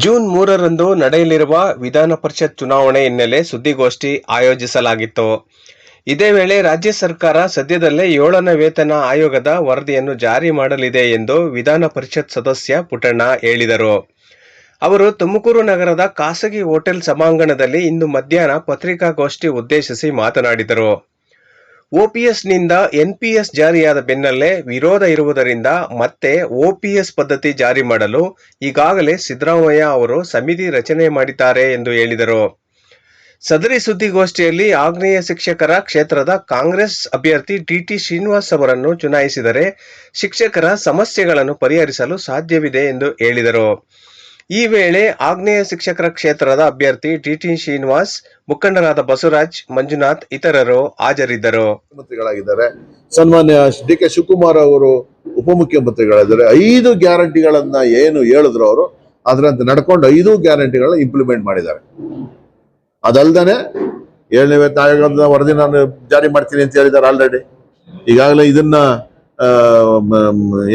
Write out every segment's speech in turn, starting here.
June 3ರಂದು ನಡೆಯಲಿರುವ ವಿಧಾನ ಪರಿಷತ್ ಚುನಾವಣೆ ಹಿನ್ನೆಲೆ ಸುದ್ದಿಗೋಷ್ಠಿ ಆಯೋಜಿಸಲಾಗಿತ್ತು. ಇದೇ ವೇಳೆ ರಾಜ್ಯ ಸರ್ಕಾರ ಸದ್ಯದಲ್ಲೇ 7ನೇ ವೇತನ ಆಯೋಗದ ವರದಿಯನ್ನು ಜಾರಿ ಮಾಡಲಿದೆ ಎಂದು ವಿಧಾನ ಪರಿಷತ್ ಸದಸ್ಯ ಪುಟ್ಟಣ್ಣ ಹೇಳಿದರು. ಅವರು ತುಮಕೂರು ನಗರದ ಖಾಸಗಿ ಹೋಟೆಲ್ ಸಭಾಂಗಣದಲ್ಲಿ ಇಂದು ಮಧ್ಯಾಹ್ನ ಪತ್ರಿಕಾಗೋಷ್ಠಿ ಉದ್ದೇಶಿಸಿ ಮಾತನಾಡಿದರು. ಓಪಿಎಸ್ನಿಂದ ಎನ್ಪಿಎಸ್ ಜಾರಿಯಾದ ಬೆನ್ನಲ್ಲೇ ವಿರೋಧ ಇರುವುದರಿಂದ ಮತ್ತೆ ಓಪಿಎಸ್ ಪದ್ಧತಿ ಜಾರಿ ಮಾಡಲು ಈಗಾಗಲೇ ಸಿದ್ದರಾಮಯ್ಯ ಅವರು ಸಮಿತಿ ರಚನೆ ಮಾಡಿದ್ದಾರೆ ಎಂದು ಹೇಳಿದರು. ಸದರಿ ಸುದ್ದಿಗೋಷ್ಠಿಯಲ್ಲಿ ಆಗ್ನೇಯ ಶಿಕ್ಷಕರ ಕ್ಷೇತ್ರದ ಕಾಂಗ್ರೆಸ್ ಅಭ್ಯರ್ಥಿ ಟಿಟಿ ಶ್ರೀನಿವಾಸ್ ಅವರನ್ನು ಚುನಾಯಿಸಿದರೆ ಶಿಕ್ಷಕರ ಸಮಸ್ಯೆಗಳನ್ನು ಪರಿಹರಿಸಲು ಸಾಧ್ಯವಿದೆ ಎಂದು ಹೇಳಿದರು. ಈ ವೇಳೆ ಆಗ್ನೇಯ ಶಿಕ್ಷಕರ ಕ್ಷೇತ್ರದ ಅಭ್ಯರ್ಥಿ ಟಿಟಿ ಶ್ರೀನಿವಾಸ್, ಮುಖಂಡರಾದ ಬಸವರಾಜ್, ಮಂಜುನಾಥ್ ಇತರರು ಹಾಜರಿದ್ದರು. ಮುಖ್ಯಮಂತ್ರಿಗಳಾಗಿದ್ದಾರೆ. ಸನ್ಮಾನ್ಯ ಡಿ.ಕೆ. ಶಿವಕುಮಾರ್ ಅವರು ಉಪಮುಖ್ಯಮಂತ್ರಿಗಳಿದ್ದಾರೆ. 5 ಗ್ಯಾರಂಟಿಗಳನ್ನ ಏನು ಹೇಳಿದ್ರು ಅವರು ಅದರಂತೆ ನಡ್ಕೊಂಡು 5 ಗ್ಯಾರಂಟಿಗಳನ್ನ ಇಂಪ್ಲಿಮೆಂಟ್ ಮಾಡಿದ್ದಾರೆ. ಅದಲ್ದೇನೆ 7ನೇ ವೇತನ ಆಯೋಗದ ವರದಿ ನಾನು ಜಾರಿ ಮಾಡ್ತೀನಿ ಅಂತ ಹೇಳಿದ್ದಾರೆ. ಆಲ್ರೆಡಿ ಈಗಾಗಲೇ ಇದನ್ನ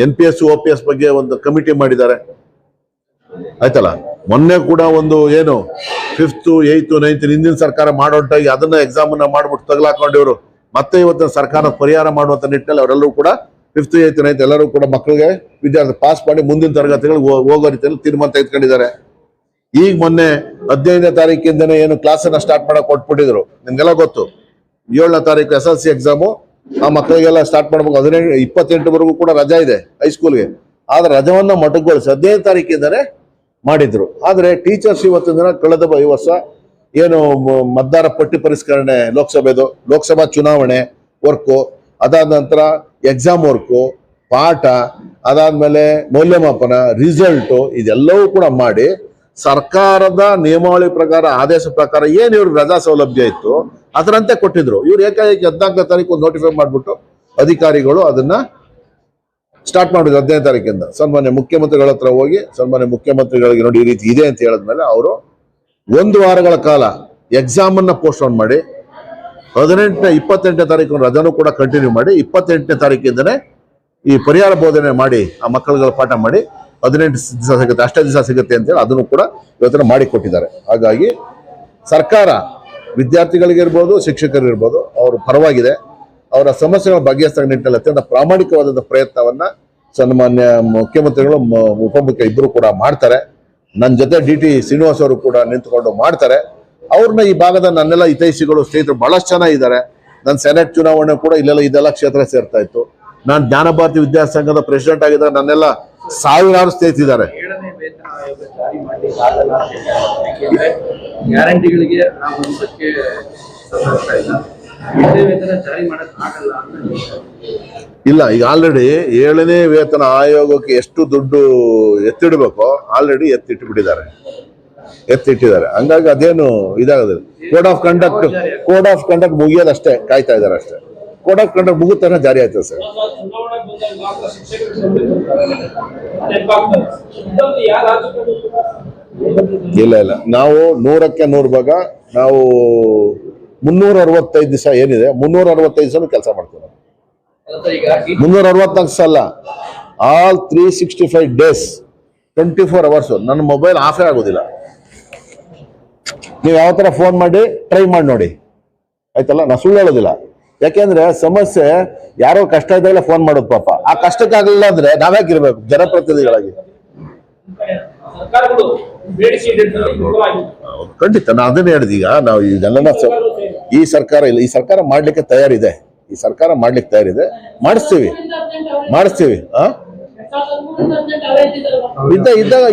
NPS OPS ಬಗ್ಗೆ ಒಂದು ಕಮಿಟಿ ಮಾಡಿದ್ದಾರೆ. ಆಯ್ತಲ್ಲ, ಮೊನ್ನೆ ಕೂಡ ಒಂದು ಏನು 5th 8th 9th ಹಿಂದಿನ ಸರ್ಕಾರ ಮಾಡೋಂಟಾಗಿ ಅದನ್ನ ಎಕ್ಸಾಮ್ ಮಾಡ್ಬಿಟ್ಟು ತಗಲಾಕೊಂಡಿವರು ಮತ್ತೆ ಇವತ್ತಿನ ಸರ್ಕಾರ ಪರಿಹಾರ ಮಾಡುವಂತ ನಿಟ್ಟಿನಲ್ಲಿ ಅವರೆಲ್ಲರೂ ಕೂಡ 5th 8th 9th ಎಲ್ಲರೂ ಕೂಡ ಮಕ್ಕಳಿಗೆ ವಿದ್ಯಾರ್ಥಿ ಪಾಸ್ ಮಾಡಿ ಮುಂದಿನ ತರಗತಿಗಳು ಹೋಗೋ ರೀತಿಯಲ್ಲಿ ತೀರ್ಮಾನ ತೆಗೆದುಕೊಂಡಿದ್ದಾರೆ. ಈಗ ಮೊನ್ನೆ 15ನೇ ತಾರೀಕಿಂದನೇ ಏನು ಕ್ಲಾಸ್ ಅನ್ನ ಸ್ಟಾರ್ಟ್ ಮಾಡಕ್ ಕೊಟ್ಬಿಟ್ಟಿದ್ರು. ನಿಮ್ಗೆಲ್ಲ ಗೊತ್ತು, 7ನೇ ತಾರೀಕು SLC ಎಕ್ಸಾಮು ಆ ಮಕ್ಕಳಿಗೆಲ್ಲ ಸ್ಟಾರ್ಟ್ ಮಾಡ್ಬೇಕು. 28ವರೆಗೂ ಕೂಡ ರಜಾ ಇದೆ ಹೈಸ್ಕೂಲ್ಗೆ. ಆದ್ರೆ ರಜವನ್ನ ಮೊಟಕುಗೊಳಿಸಿ 15ನೇ ತಾರೀಕಿಂದನೇ ಮಾಡಿದ್ರು. ಆದ್ರೆ ಟೀಚರ್ಸ್ ಇವತ್ತಿನ ದಿನ ಕಳೆದ ವರ್ಷ ಏನು ಮತದಾರ ಪಟ್ಟಿ ಪರಿಷ್ಕರಣೆ ಲೋಕಸಭಾ ಚುನಾವಣೆ ವರ್ಕು, ಅದಾದ ನಂತರ ಎಕ್ಸಾಮ್ ವರ್ಕು, ಪಾಠ, ಅದಾದ್ಮೇಲೆ ಮೌಲ್ಯಮಾಪನ, ರಿಸಲ್ಟ್, ಇದೆಲ್ಲವೂ ಕೂಡ ಮಾಡಿ ಸರ್ಕಾರದ ನಿಯಮಾವಳಿ ಪ್ರಕಾರ ಆದೇಶ ಪ್ರಕಾರ ಏನು ಇವ್ರಿಗೆ ರಜಾ ಸೌಲಭ್ಯ ಇತ್ತು ಅದರಂತೆ ಕೊಟ್ಟಿದ್ರು. ಇವ್ರು ಏಕಾಏಕಿ 14ನೇ ತಾರೀಕು ನೋಟಿಫೈ ಮಾಡ್ಬಿಟ್ಟು ಅಧಿಕಾರಿಗಳು ಅದನ್ನ ಸ್ಟಾರ್ಟ್ ಮಾಡಿದ್ರು. 15ನೇ ತಾರೀಕಿಂದ ಸನ್ಮಾನ್ಯ ಮುಖ್ಯಮಂತ್ರಿಗಳ ಹತ್ರ ಹೋಗಿ ಸನ್ಮಾನ್ಯ ಮುಖ್ಯಮಂತ್ರಿಗಳಿಗೆ ನೋಡಿ ಈ ರೀತಿ ಇದೆ ಅಂತ ಹೇಳಿದ್ಮೇಲೆ ಅವರು 1 ವಾರಗಳ ಕಾಲ ಎಕ್ಸಾಮ್ ಅನ್ನ ಪೋಸ್ಟ್ಪೋನ್ ಮಾಡಿ 28ನೇ ತಾರೀಕು ರಜಾನು ಕೂಡ ಕಂಟಿನ್ಯೂ ಮಾಡಿ 28ನೇ ತಾರೀಕಿಂದನೇ ಈ ಪರಿಹಾರ ಬೋಧನೆ ಮಾಡಿ ಆ ಮಕ್ಕಳುಗಳ ಪಾಠ ಮಾಡಿ 18 ದಿವಸ ಸಿಗುತ್ತೆ, ಅಷ್ಟೇ ದಿವಸ ಸಿಗುತ್ತೆ ಅಂತೇಳಿ ಅದನ್ನು ಕೂಡ ಇವತ್ತಿನ ಮಾಡಿ ಕೊಟ್ಟಿದ್ದಾರೆ. ಹಾಗಾಗಿ ಸರ್ಕಾರ ವಿದ್ಯಾರ್ಥಿಗಳಿಗಿರ್ಬೋದು ಶಿಕ್ಷಕರಿರ್ಬೋದು ಅವ್ರ ಪರವಾಗಿದೆ. ಅವರ ಸಮಸ್ಯೆಗಳ ಬಗೆಹರಿಸುವ ನಿಟ್ಟಿನಲ್ಲಿ ಅತ್ಯಂತ ಪ್ರಾಮಾಣಿಕವಾದ ಪ್ರಯತ್ನವನ್ನ ಸನ್ಮಾನ್ಯ ಮುಖ್ಯಮಂತ್ರಿಗಳು ಉಪಮುಖ್ಯ ಇಬ್ಬರು ಕೂಡ ಮಾಡ್ತಾರೆ. ನನ್ನ ಜೊತೆ ಡಿ.ಟಿ. ಶ್ರೀನಿವಾಸ್ ಅವರು ಕೂಡ ನಿಂತ್ಕೊಂಡು ಮಾಡ್ತಾರೆ. ಅವ್ರನ್ನ ಈ ಭಾಗದ ನನ್ನೆಲ್ಲ ಹಿತೈಷಿಗಳು ಸ್ನೇಹಿತರು ಬಹಳಷ್ಟು ಜನ ಇದ್ದಾರೆ. ನನ್ನ ಸೆನೆಟ್ ಚುನಾವಣೆ ಕೂಡ ಇದೆಲ್ಲ ಕ್ಷೇತ್ರ ಸೇರ್ತಾ ಇತ್ತು. ನಾನು ಜ್ಞಾನಭಾರತಿ ವಿದ್ಯಾಸಂಘದ ಪ್ರೆಸಿಡೆಂಟ್ ಆಗಿದ್ದಾಗ ನನ್ನೆಲ್ಲ ಸಾವಿರಾರು ಸ್ನೇಹಿತರಿದ್ದಾರೆ. ಇಲ್ಲ, ಈಗ ಆಲ್ರೆಡಿ 7ನೇ ವೇತನ ಆಯೋಗಕ್ಕೆ ಎಷ್ಟು ದುಡ್ಡು ಎತ್ತಿಡಬೇಕೋ ಆಲ್ರೆಡಿ ಎತ್ತಿಟ್ಟಿದ್ದಾರೆ. ಹಂಗಾಗಿ ಅದೇನು ಇದಾಗೋದಿಲ್ಲ. ಕೋಡ್ ಆಫ್ ಕಂಡಕ್ಟ್ ಮುಗಿಯೋದಷ್ಟೇ, ಕಾಯ್ತಾ ಇದ್ದಾರೆ ಅಷ್ಟೇ. ಕೋಡ್ ಆಫ್ ಕಂಡಕ್ಟ್ ಮುಗಿತಾನೆ ಜಾರಿ ಆಯ್ತದೆ ಸರ್. ಇಲ್ಲ ನಾವು 100ಕ್ಕೆ 100 ಭಾಗ ನಾವು 365 ದಿವಸ ಏನಿದೆ 365 ದಿವಸ ಕೆಲಸ ಮಾಡ್ತೀವಿ. 364 ದಿವಸ ಅಲ್ಲ, ಆಲ್ 365 ಡೇಸ್ 24 ಅವರ್ಸ್ ನನ್ನ ಮೊಬೈಲ್ ಆಫೇ ಆಗೋದಿಲ್ಲ. ನೀವು ಯಾವ ತರ ಫೋನ್ ಮಾಡಿ ಟ್ರೈ ಮಾಡಿ ನೋಡಿ, ಆಯ್ತಲ್ಲ. ನಾ ಸುಳ್ಳು ಹೇಳೋದಿಲ್ಲ. ಯಾಕೆಂದ್ರೆ ಸಮಸ್ಯೆ ಯಾರೋ ಕಷ್ಟ ಇದ್ದಾಗಲೇ ಫೋನ್ ಮಾಡೋದು ಪಾಪ. ಆ ಕಷ್ಟಕ್ಕಾಗಲಿಲ್ಲ ಅಂದ್ರೆ ನಾವ್ಯಾಕಿರ್ಬೇಕು ಜನಪ್ರತಿನಿಧಿಗಳಾಗಿ? ಖಂಡಿತ ನಾ ಅದನ್ನೇ ಹೇಳಿದ. ಈಗ ನಾವು ಇದೆಲ್ಲ ಈ ಸರ್ಕಾರ ಇಲ್ಲ, ಈ ಸರ್ಕಾರ ಮಾಡ್ಲಿಕ್ಕೆ ತಯಾರಿದೆ. ಮಾಡಿಸ್ತೀವಿ. ಇದ್ದಾಗ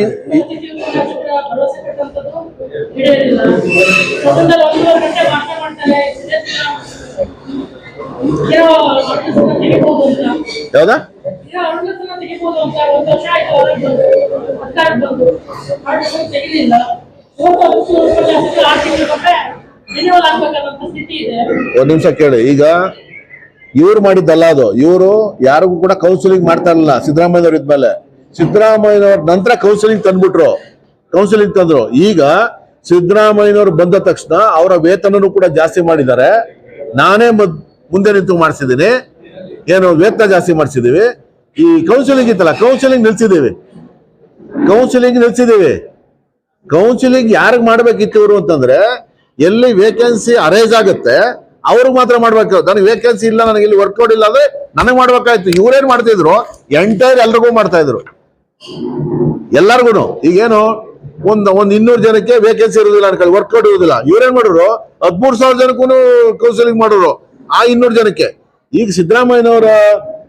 ಯಾವ್ದಾ ಒಂದ್ ನಿಮಿಷ ಕೇಳಿ. ಈಗ ಇವ್ರು ಮಾಡಿದ್ದಲ್ಲ ಅದು. ಇವರು ಯಾರಿಗೂ ಕೂಡ ಕೌನ್ಸಿಲಿಂಗ್ ಮಾಡ್ತಾ ಇರಲಿಲ್ಲ ಸಿದ್ದರಾಮಯ್ಯನವ್ರ ಇದ್ಮೇಲೆ. ಸಿದ್ದರಾಮಯ್ಯನವ್ರ ನಂತರ ಕೌನ್ಸಿಲಿಂಗ್ ತಂದ್ರು. ಈಗ ಸಿದ್ದರಾಮಯ್ಯನವರು ಬಂದ ತಕ್ಷಣ ಅವರ ವೇತನನು ಕೂಡ ಜಾಸ್ತಿ ಮಾಡಿದ್ದಾರೆ. ನಾನೇ ಮುಂದೆ ನಿಂತು ಮಾಡಿಸಿದ್ದೀನಿ. ಏನು ವೇತನ ಜಾಸ್ತಿ ಮಾಡಿಸಿದೀವಿ. ಈ ಕೌನ್ಸಿಲಿಂಗ್ ಇತ್ತಲ್ಲ, ಕೌನ್ಸಿಲಿಂಗ್ ನಿಲ್ಸಿದ್ದೀವಿ. ಕೌನ್ಸಿಲಿಂಗ್ ಯಾರಿಗೆ ಮಾಡ್ಬೇಕಿತ್ತು ಇವರು ಅಂತಂದ್ರೆ, ಎಲ್ಲಿ ವೇಕೆನ್ಸಿ ಅರೇಂಜ್ ಆಗುತ್ತೆ ಅವ್ರಿಗೆ ಮಾತ್ರ ಮಾಡ್ಬೇಕು. ನನಗೆ ವೇಕೆನ್ಸಿ ಇಲ್ಲ, ನನಗೆ ಇಲ್ಲಿ ವರ್ಕೌಟ್ ಇಲ್ಲ ಅಂದ್ರೆ ನನಗೆ ಮಾಡ್ಬೇಕಾಯ್ತು. ಇವ್ರೇನ್ ಮಾಡ್ತಿದ್ರು, ಎಂಟೈರ್ ಎಲ್ರಿಗೂ ಮಾಡ್ತಾ ಇದ್ರು, ಎಲ್ಲರಿಗೂ. ಈಗೇನು ಒಂದ್ 200 ಜನಕ್ಕೆ ವೇಕೆನ್ಸಿ ಇರುದಿಲ್ಲ ಅನ್ಕೊಳ್ಳಿ, ವರ್ಕೌಟ್ ಇರುದಿಲ್ಲ. ಇವ್ರೇನ್ ಮಾಡಿದ್ರು 13,000 ಜನಕ್ಕೂ ಕೌನ್ಸಿಲಿಂಗ್ ಮಾಡಿದ್ರು ಆ 200 ಜನಕ್ಕೆ. ಈಗ ಸಿದ್ದರಾಮಯ್ಯನವರ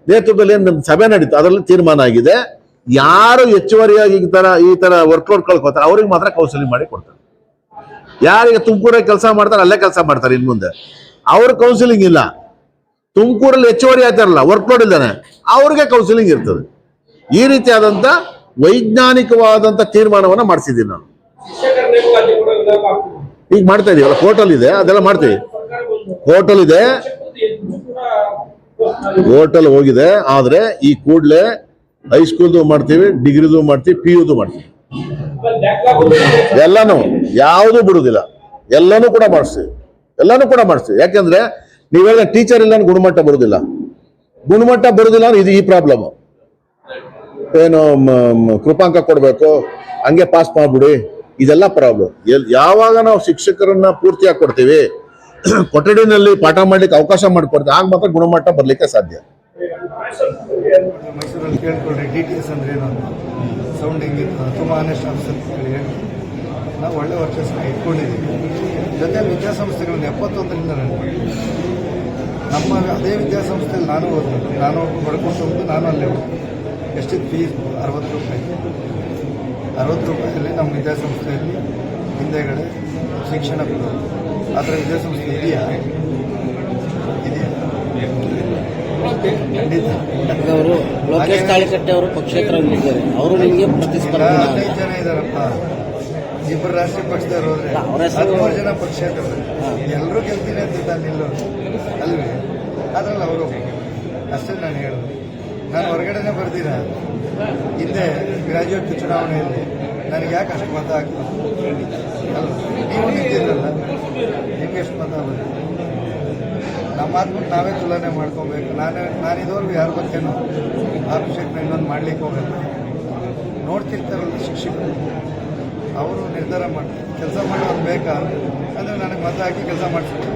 ನೇತೃತ್ವದಲ್ಲಿ ಏನ್ ಸಭೆ ನಡೀತು, ಅದರಲ್ಲಿ ತೀರ್ಮಾನ ಆಗಿದೆ, ಯಾರು ಹೆಚ್ಚುವರಿಯಾಗಿ ಈ ತರ ವರ್ಕೌಟ್ ಕಳ್ಕೊತಾರೆ ಅವ್ರಿಗೆ ಮಾತ್ರ ಕೌನ್ಸಿಲಿಂಗ್ ಮಾಡಿ ಕೊಡ್ತಾರೆ. ಯಾರಿಗೆ ತುಮಕೂರಾಗ ಕೆಲಸ ಮಾಡ್ತಾರೆ ಅಲ್ಲೇ ಕೆಲಸ ಮಾಡ್ತಾರೆ. ಇನ್ ಮುಂದೆ ಅವ್ರ ಕೌನ್ಸಿಲಿಂಗ್ ಇಲ್ಲ. ತುಮಕೂರಲ್ಲಿ ಹೆಚ್ಚುವರಿ ಆಯ್ತಾರಲ್ಲ ವರ್ಕೌಟ್ ಇದ್ದಾನೆ, ಅವ್ರಿಗೆ ಕೌನ್ಸಿಲಿಂಗ್ ಇರ್ತದೆ. ಈ ರೀತಿಯಾದಂತ ವೈಜ್ಞಾನಿಕವಾದಂತ ತೀರ್ಮಾನವನ್ನ ಮಾಡಿಸಿದ್ದೀನಿ ನಾನು. ಈಗ ಮಾಡ್ತಾ ಇದೀವಲ್ಲ, ಕೋರ್ಟಲ್ ಇದೆ, ಅದೆಲ್ಲ ಮಾಡ್ತೀವಿ. ಕೋರ್ಟಲ್ ಇದೆ, ಕೋರ್ಟಲ್ ಹೋಗಿದೆ. ಆದ್ರೆ ಈ ಕೂಡಲೇ ಹೈಸ್ಕೂಲ್ದು ಮಾಡ್ತೀವಿ, ಡಿಗ್ರಿದು ಮಾಡ್ತೀವಿ, PUದು ಮಾಡ್ತೀವಿ. ಎಲ್ಲಾನು ಯಾವುದು ಬಿಡುದಿಲ್ಲ, ಎಲ್ಲಾನು ಕೂಡ ಮಾಡಿಸ್ತೀವಿ. ಯಾಕಂದ್ರೆ ನೀವೆಲ್ಲ ಟೀಚರ್ ಇಲ್ಲ ಗುಣಮಟ್ಟ ಬರುದಿಲ್ಲ ಅಂದ್ರೆ ಇದು ಈ ಪ್ರಾಬ್ಲಮ್. ಏನು ಕೃಪಾಂಕ ಕೊಡ್ಬೇಕು, ಹಂಗೆ ಪಾಸ್ ಮಾಡ್ಬಿಡಿ, ಇದೆಲ್ಲ ಪ್ರಾಬ್ಲಮ್. ಯಾವಾಗ ನಾವು ಶಿಕ್ಷಕರನ್ನ ಪೂರ್ತಿಯಾಗಿ ಕೊಡ್ತೀವಿ, ಕೊಠಡಿನಲ್ಲಿ ಪಾಠ ಮಾಡ್ಲಿಕ್ಕೆ ಅವಕಾಶ ಮಾಡಿಕೊಡ್ತೀವಿ, ಆಗ ಮಾತ್ರ ಗುಣಮಟ್ಟ ಬರ್ಲಿಕ್ಕೆ ಸಾಧ್ಯ. ಮೈಸೂರಲ್ಲಿ ಕೇಳ್ಕೊಳ್ರಿ DTS ಅಂದ್ರೆ ಏನು ಅಂತ, ಸೌಂಡಿಂಗ್ ತುಂಬ ಆನೆಸ್ಟ್ ಆಫೀಸರ್ ಹೇಳಿ ನಾವು ಒಳ್ಳೆ ವರ್ಚಸ್ಸನ್ನ ಇಟ್ಕೊಂಡಿದ್ದೀವಿ. ಜೊತೆಯಲ್ಲಿ ವಿದ್ಯಾಸಂಸ್ಥೆಗಳನ್ನು 71ರಿಂದ ನಮ್ಮ ಅದೇ ವಿದ್ಯಾಸಂಸ್ಥೆಯಲ್ಲಿ ನಾನು ಓದಿದ್ದು, ನಾನು ಬಡ್ಕೊಂಡು ನಾನು ಅಲ್ಲೇ ಹೋಗ್ತೀನಿ. ಎಷ್ಟಿತ್ತು ಫೀಸ್? 60 ರೂಪಾಯಿ. 60 ರೂಪಾಯಲ್ಲಿ ನಮ್ಮ ವಿದ್ಯಾಸಂಸ್ಥೆಯಲ್ಲಿ ಹಿಂದೆಗಡೆ ಶಿಕ್ಷಣ ಕೊಡೋದು. ಆ ಥರ ವಿದ್ಯಾಸಂಸ್ಥೆ ಇದೆಯಾ? ಖಂಡಿತ. ಅವರು ಲೋಕೇಶ್ ತಾಳಿಕಟ್ಟೆ ಅವರು ಪಕ್ಷೇತರ ನಿಂತಿದ್ದಾರೆ, ಅವರು ನಿಮಗೆ ಪ್ರತಿಸ್ಪರ್ಧೆ. 15 ಜನ ಇದಾರಪ್ಪ, 2 ರಾಷ್ಟ್ರೀಯ ಪಕ್ಷದವರು ಹೋದ್ರೆ 13 ಜನ ಪಕ್ಷೇತರರು. ಎಲ್ಲರೂ ಗೆಲ್ತೀನಿ ಅಂತ ನಿಲ್ಲೋರು ಅಲ್ವೇ? ಅದ್ರಲ್ಲಿ ಅವರು ಅಷ್ಟೇ ನಾನು ಹೇಳೋದು. ನಾನು ಹೊರಗಡೆನೆ ಬರ್ದಿರ ಹಿಂದೆ ಗ್ರಾಜ್ಯುಯೇಟ್ ಚುನಾವಣೆಯಲ್ಲಿ ನನಗೆ ಯಾಕೆ ಅಷ್ಟು ಮತ ಆಗ್ತದೆ ಅಲ್ವ? ನೀವು ನಿಂತಿರಲ್ಲ, ನಿಮ್ಗೆ ಎಷ್ಟು ಮತ ಬಂದಿದೆ? ನಮ್ಮ ಮಾತುಬಿಟ್ಟು ನಾವೇ ತುಲನೆ ಮಾಡ್ಕೊಬೇಕು. ನಾನಿದವರೆಗೂ ಯಾರ ಬಗ್ಗೆನೂ ಆ ವಿಷಯಕ್ಕೆ ಇನ್ನೊಂದು ಮಾಡ್ಲಿಕ್ಕೆ ಹೋಗಲ್ಲ. ನೋಡ್ತಿರ್ತಾರಲ್ಲ ಶಿಕ್ಷಕರು, ಅವರು ನಿರ್ಧಾರ ಮಾಡ್ತಾರೆ. ಕೆಲಸ ಮಾಡೋದು ಬೇಕಾ ಅಂದರೆ ನನಗೆ ಮತ ಹಾಕಿ ಕೆಲಸ ಮಾಡಿಸ್ಕೊಡ್ತಾರೆ.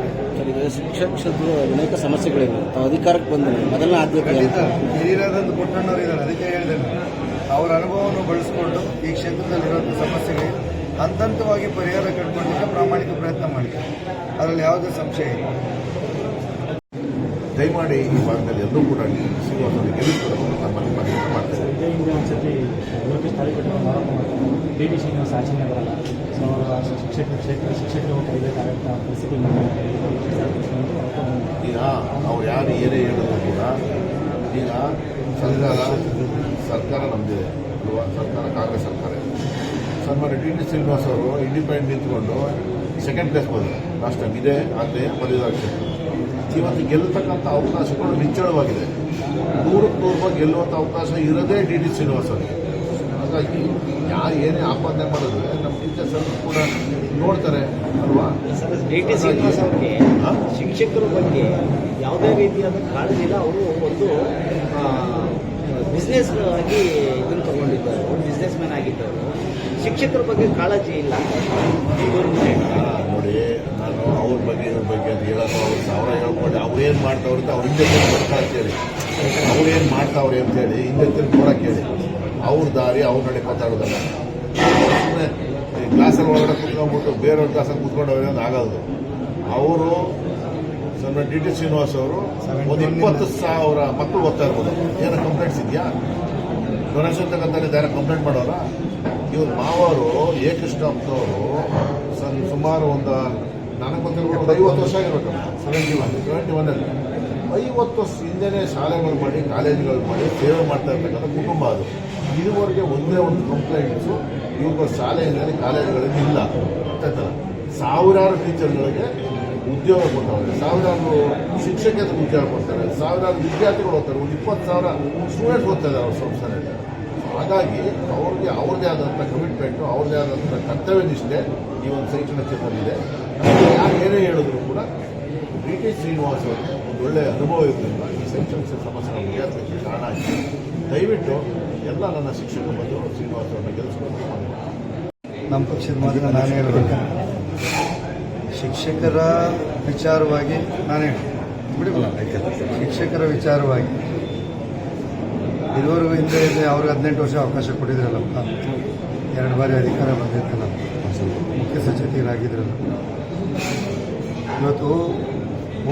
ಶಿಕ್ಷಣ ಕ್ಷೇತ್ರದ ಅನೇಕ ಸಮಸ್ಯೆಗಳಿವೆ. ತಾವು ಅಧಿಕಾರಕ್ಕೆ ಬಂದರೆ ಮೊದಲನೇ ಆದ್ಯತೆ ಖಂಡಿತ ಹಿರಿಯರಾದಂಥ ಪುಟ್ಟಣ್ಣವ್ರು ಇದ್ದಾರೆ, ಅದಕ್ಕೆ ಹೇಳಿದೆ ಅವರ ಅನುಭವವನ್ನು ಬಳಸ್ಕೊಂಡು ಈ ಕ್ಷೇತ್ರದಲ್ಲಿರುವಂಥ ಸಮಸ್ಯೆಗಳಿಗೆ ಹಂತವಾಗಿ ಪರಿಹಾರ ಕಂಡುಕೊಳ್ಳಲಿಕ್ಕೆ ಪ್ರಾಮಾಣಿಕ ಪ್ರಯತ್ನ ಮಾಡಿದ್ದಾರೆ. ಅದರಲ್ಲಿ ಯಾವುದೇ ಸಂಶಯ ಇಲ್ಲ. ದಯಮಾಡಿ ಈ ಭಾಗದಲ್ಲಿ ಎಲ್ಲರೂ ಕೂಡ ಶ್ರೀನಿವಾಸನಿಗೆ ಗೆಲ್ಲಿಸ್ಕೊಡೋದು ನಮ್ಮಲ್ಲಿ ಮನವಿ ಮಾಡ್ತೇವೆ. ಹಿಂದೆ ಒಂದ್ಸತಿ ಲೋಕೇಶ್ ತಾಳಿಕಟ್ಟೆ ಆರೋಪ ಮಾಡ್ತಾರೆ, DD ಶ್ರೀನಿವಾಸ ಆಚರಣೆ ಬರಲ್ಲ, ಸೊ ಶಿಕ್ಷಕರು ಕೈಬೇಕಾಗತ್ತ ಪರಿಸ್ಥಿತಿ. ಈಗ ಅವ್ರು ಯಾರು ಏನೇ ಹೇಳಿದ್ರು ಕೂಡ ಈಗ ಸರ್ಕಾರ ನಮ್ಮದಿದೆ ಅಲ್ವಾ? ಸರ್ಕಾರ ಕಾಂಗ್ರೆಸ್ ಸರ್ಕಾರ. ಸನ್ಮಾನ್ಯ DD ಶ್ರೀನಿವಾಸ್ ಅವರು ಇಂಡಿಪೆಂಡೆಂಟ್ ನಿಂತ್ಕೊಂಡು ಸೆಕೆಂಡ್ ಪ್ಲೇಸ್ ಬಂದರು ಲಾಸ್ಟ್ ಟೈಮ್. ಇದೇ ಆಗಲೇ ಮದುವೆ ಇವತ್ತು ಗೆಲ್ಲತಕ್ಕಂಥ ಅವಕಾಶಗಳು ನಿಚ್ಚಳವಾಗಿದೆ. 100% ಗೆಲ್ಲುವಂಥ ಅವಕಾಶ ಇರೋದೇ DD ಶ್ರೀನಿವಾಸ್ ಅವರಿಗೆ. ಹಾಗಾಗಿ ಯಾರು ಏನೇ ಆಪಾದನೆ ಮಾಡಿದ್ರೆ ನಮ್ಮ ಟೀಚರ್ಸ್ ಅವರು ಕೂಡ ನೋಡ್ತಾರೆ ಅಲ್ವಾ? DD ಶ್ರೀನಿವಾಸ್ ಅವರಿಗೆ ಶಿಕ್ಷಕರ ಬಗ್ಗೆ ಯಾವುದೇ ರೀತಿಯಾದ ಕಾಳಜಿ ಇಲ್ಲ. ಅವರು ಒಂದು ಬಿಸ್ನೆಸ್ ಆಗಿ ಇದನ್ನು ತಗೊಂಡಿದ್ದಾರೆ, ಒಂದು ಬಿಸ್ನೆಸ್ ಮ್ಯಾನ್ ಆಗಿದ್ದವರು. ಶಿಕ್ಷಕರ ಬಗ್ಗೆ ಕಾಳಜಿ ಇಲ್ಲ ನೋಡಿ. ನಾನು ಅವ್ರ ಬಗ್ಗೆ ಇದ್ರ ಬಗ್ಗೆ ಅಂತ ಹೇಳೋದು ಅವ್ರು ಸಾವಿರ ಹೇಳ್ಕೊಂಡು ಅವ್ರೇನು ಮಾಡ್ತಾವ್ರೆ ಅಂತ ಅವ್ರ ಹಿಂದೆ ತಿರ್ಗಿ ಹೇಳಿ, ಅವ್ರೇನು ಮಾಡ್ತಾವ್ರೆ ಅಂತೇಳಿ ಹಿಂದೆ ತಿರ್ಗಿ ಕೊಡಕ್ಕೆ ಹೇಳಿ. ಅವ್ರ ದಾರಿ ಅವ್ರ ನಡೆ ಮಾತಾಡೋದಲ್ಲ. ಸುಮ್ಮನೆ ಕ್ಲಾಸಲ್ಲಿ ಒಳಗಡೆ ಕುತ್ಕೊಂಡ್ಬಿಟ್ಟು ಬೇರೆಯವ್ರ ಕ್ಲಾಸಲ್ಲಿ ಕುತ್ಕೊಂಡವ್ರೆ ಅಂತ ಆಗೋದು. ಅವರು ಸಣ್ಣ DD ಶ್ರೀನಿವಾಸ್ ಅವರು ಒಂದು 20,000 ಮಕ್ಕಳು ಓದ್ತಾ ಇರ್ಬೋದು. ಏನೋ ಕಂಪ್ಲೇಂಟ್ಸ್ ಇದೆಯಾ? ಡೊನೇಷನ್ ತಗೊಂತಾರೆ, ಯಾರು ಕಂಪ್ಲೇಂಟ್ ಮಾಡೋರ? ಇವ್ರ ಮಾವರು ಏಕೃಷ್ಣಪ್ಪನವರು ಸುಮಾರು ಒಂದು ನನಗೆ ಗೊತ್ತಿರ್ಬೋದು 50 ವರ್ಷ ಆಗಿರ್ಬೇಕಲ್ಲ, 71 50 ವರ್ಷ ಹಿಂದೆನೇ ಶಾಲೆಗಳು ಮಾಡಿ, ಕಾಲೇಜುಗಳು ಮಾಡಿ ಸೇವೆ ಮಾಡ್ತಾ ಇರ್ತಕ್ಕಂಥ ಕುಟುಂಬ ಅದು. ಇದುವರೆಗೆ ಒಂದೇ ಒಂದು ಕಂಪ್ಲೇಂಟ್ಸು ಇವುಗಳ ಶಾಲೆಯಲ್ಲಿ ಕಾಲೇಜುಗಳಲ್ಲಿ ಇಲ್ಲ ಗೊತ್ತಾಯ್ತಲ್ಲ. ಸಾವಿರಾರು ಟೀಚರ್ಗಳಿಗೆ ಉದ್ಯೋಗ ಕೊಡ್ತಾರೆ, ಸಾವಿರಾರು ಶಿಕ್ಷಕರಿಗೆ ಉದ್ಯೋಗ ಕೊಡ್ತಾರೆ, ಸಾವಿರಾರು ವಿದ್ಯಾರ್ಥಿಗಳು ಓದ್ತಾರೆ, ಒಂದು 20,000 ಸ್ಟೂಡೆಂಟ್ಸ್ ಓದ್ತಾ ಇದ್ದಾರೆ ಅವ್ರ ಸಂಸ್ಥೆಯಲ್ಲಿ. ಹಾಗಾಗಿ ಅವ್ರಿಗೆ ಅವ್ರದ್ದೇ ಆದಂಥ ಕಮಿಟ್ಮೆಂಟು, ಅವ್ರದ್ದೇ ಆದಂಥ ಕರ್ತವ್ಯ ನಿಷ್ಠೆ ಈ ಒಂದು ಶೈಕ್ಷಣಿಕ ಕ್ಷೇತ್ರದಲ್ಲಿದೆ. ಯಾರು ಏನೇ ಹೇಳಿದ್ರು ಕೂಡ DD ಶ್ರೀನಿವಾಸ್ ಅವರಿಗೆ ಒಂದು ಒಳ್ಳೆಯ ಅನುಭವ ಇರೋದ್ರಿಂದ ಈ ಶೈಕ್ಷಣಿಕ ಸಮಸ್ಯೆ ಬಗೆಹರಿಸಲಿಕ್ಕೆ ಕಾರಣ ಆಗಿದೆ. ದಯವಿಟ್ಟು ಎಲ್ಲ ನನ್ನ ಶಿಕ್ಷಕ ಬಂದು ಶ್ರೀನಿವಾಸ್ ಅವರನ್ನ ಗೆಲ್ಲಿಸ್ಕೊಂಡು ನಮ್ಮ ಪಕ್ಷದ ಮಾತ್ರ ನಾನು ಹೇಳಬೇಕು. ಶಿಕ್ಷಕರ ವಿಚಾರವಾಗಿ ನಾನು ಬಿಡಲ್ಲ. ಶಿಕ್ಷಕರ ವಿಚಾರವಾಗಿ ಇದುವರೆಗೂ ಹಿಂದೆ ಅವ್ರಿಗೆ 18 ವರ್ಷ ಅವಕಾಶ ಕೊಟ್ಟಿದ್ರಲ್ಲಪ್ಪ, 2 ಬಾರಿ ಅಧಿಕಾರ ಬಂದಿರ್ತಲ್ಲ, ಮುಖ್ಯ ಸಚೇತಕರಾಗಿದ್ರಲ್ಲ. ಇವತ್ತು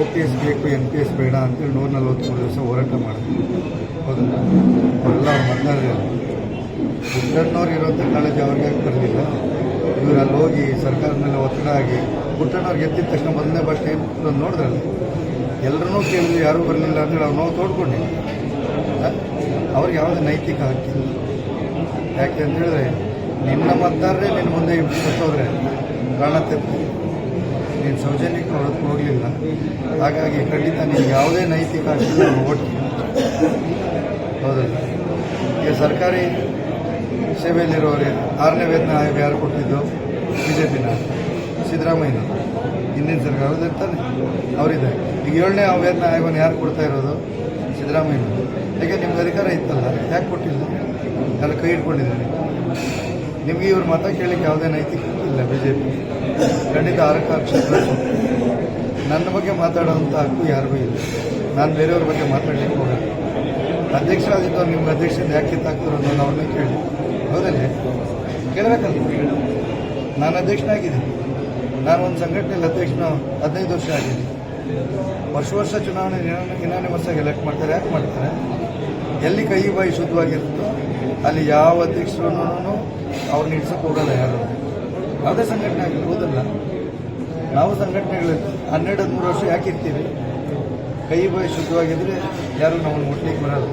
OPS ಬೇಕು, NPS ಬೇಡ ಅಂತೇಳಿ 143 ದಿವಸ ಹೋರಾಟ ಮಾಡಿದ್ರು. ಹೌದಲ್ಲ, ಅವರೆಲ್ಲ ಅವ್ರ ಮತದಾರರಲ್ಲ. ಪುಟ್ಟಣ್ಣವ್ರು ಇರೋಂಥ ಕಾಳಜಿ ಅವ್ರಿಗೆ ಯಾಕೆ ಬರಲಿಲ್ಲ? ಇವರು ಅಲ್ಲಿ ಹೋಗಿ ಸರ್ಕಾರದ ಮೇಲೆ ಒತ್ತಡ ಆಗಿ ಪುಟ್ಟಣ್ಣವ್ರಿಗೆ ಎತ್ತಿದ ತಕ್ಷಣ ಮೊದಲನೇ ಭಾಷೆ ಏನು ನೋಡಿದ್ರಲ್ಲ, ಎಲ್ಲರನ್ನೂ ಕೇಳಿದ್ರು, ಯಾರೂ ಬರಲಿಲ್ಲ ಅಂತೇಳಿ ಅವ್ರು ನೋವು ತೋಡ್ಕೊಂಡಿಲ್ಲ. ಅವ್ರಿಗೆ ಯಾವುದೇ ನೈತಿಕ ಹಕ್ಕಿಲ್ಲ. ಯಾಕೆ ಅಂತ ಹೇಳಿದ್ರೆ ನಿನ್ನ ಮತದಾರರೇ ನಿನ್ನ ಮುಂದೆ ಸತ್ತೋದ್ರೆ ಪ್ರಾಣ ತೆಪ್ಪಿ ನೀನು ಸೌಜನ್ಯಕ್ಕೆ ಹೊರತು ಹೋಗಲಿಲ್ಲ. ಹಾಗಾಗಿ ಖಂಡಿತ ನೀನು ಯಾವುದೇ ನೈತಿಕ ಹಕ್ಕಿಲ್ಲ ಓಟ್. ಹೌದಲ್ಲ, ಈಗ ಸರ್ಕಾರಿ ಸೇವೆಯಲ್ಲಿರೋರಿಗೆ 6ನೇ ವೇತನ ಆಯೋಗ ಯಾರು ಕೊಟ್ಟಿದ್ದು? BJPನ ಸಿದ್ದರಾಮಯ್ಯ. ಹಿಂದಿನ ಸರ್ಕಾರ ಹೌದಿರ್ತಾನೆ ಅವರಿದ್ದಾರೆ. ಈಗ 7ನೇ ವೇತನ ಆಯೋಗವನ್ನು ಯಾರು ಕೊಡ್ತಾ ಇರೋದು? ಸಿದ್ದರಾಮಯ್ಯ. ಯಾಕೆ ನಿಮ್ಗೆ ಅಧಿಕಾರ ಇತ್ತಲ್ಲ, ಯಾಕೆ ಕೊಟ್ಟಿಲ್ಲ? ಎಲ್ಲ ಕೈ ಇಟ್ಕೊಂಡಿದ್ದಾರೆ. ನಿಮಗೆ ಇವ್ರ ಮತ ಕೇಳಲಿಕ್ಕೆ ಯಾವುದೇ ನೈತಿಕತೆ ಇಲ್ಲ. BJP ಖಂಡಿತ 6 ಕ್ಷೇತ್ರ. ನನ್ನ ಬಗ್ಗೆ ಮಾತಾಡೋವಂಥ ಹಕ್ಕು ಯಾರಿಗೂ ಇಲ್ಲ. ನಾನು ಬೇರೆಯವ್ರ ಬಗ್ಗೆ ಮಾತಾಡಲಿಕ್ಕೆ ಹೋಗಲ್ಲ. ಅಧ್ಯಕ್ಷ ಆಗಿದ್ದು ನಿಮ್ಗೆ ಅಧ್ಯಕ್ಷದಿಂದ ಯಾಕೆ ಕಿತ್ತಾಕ್ತಾರೋ ಅನ್ನೋದು ಅವ್ರನ್ನೇ ಕೇಳಿ. ಹೌದಲ್ಲೇ ಕೇಳಬೇಕಲ್ಲ. ನಾನು ಅಧ್ಯಕ್ಷನಾಗಿದ್ದೀನಿ. ನಾನು ಒಂದು ಸಂಘಟನೆಯಲ್ಲಿ ಅಧ್ಯಕ್ಷನ 15 ವರ್ಷ ಆಗಿದ್ದೀನಿ. ವರ್ಷ ಚುನಾವಣೆ ಯುನಾನಿಮಸ್ ಆಗಿ ಎಲೆಕ್ಟ್ ಮಾಡ್ತಾರೆ. ಯಾಕೆ ಮಾಡ್ತಾರೆ? ಎಲ್ಲಿ ಕೈ ಬಾಯಿ ಶುದ್ಧವಾಗಿರುತ್ತೋ ಅಲ್ಲಿ ಯಾವ ಅಧ್ಯಕ್ಷರೂ ಅವ್ರನ್ನ ಇಡ್ಸಕ್ಕೆ ಹೋಗಲ್ಲ ಯಾರು. ಯಾವುದೇ ಸಂಘಟನೆ ಆಗಲಿ. ಹೌದಲ್ಲ, ನಾವು ಸಂಘಟನೆಗಳಲ್ಲಿ 12-13 ವರ್ಷ ಯಾಕೆ ಇರ್ತೀವಿ? ಕೈ ಬಾಯಿ ಶುದ್ಧವಾಗಿದ್ದರೆ ಯಾರು ನಮ್ಮನ್ನು ಮುಟ್ಲಿಕ್ಕೆ ಬರಲ್ಲ.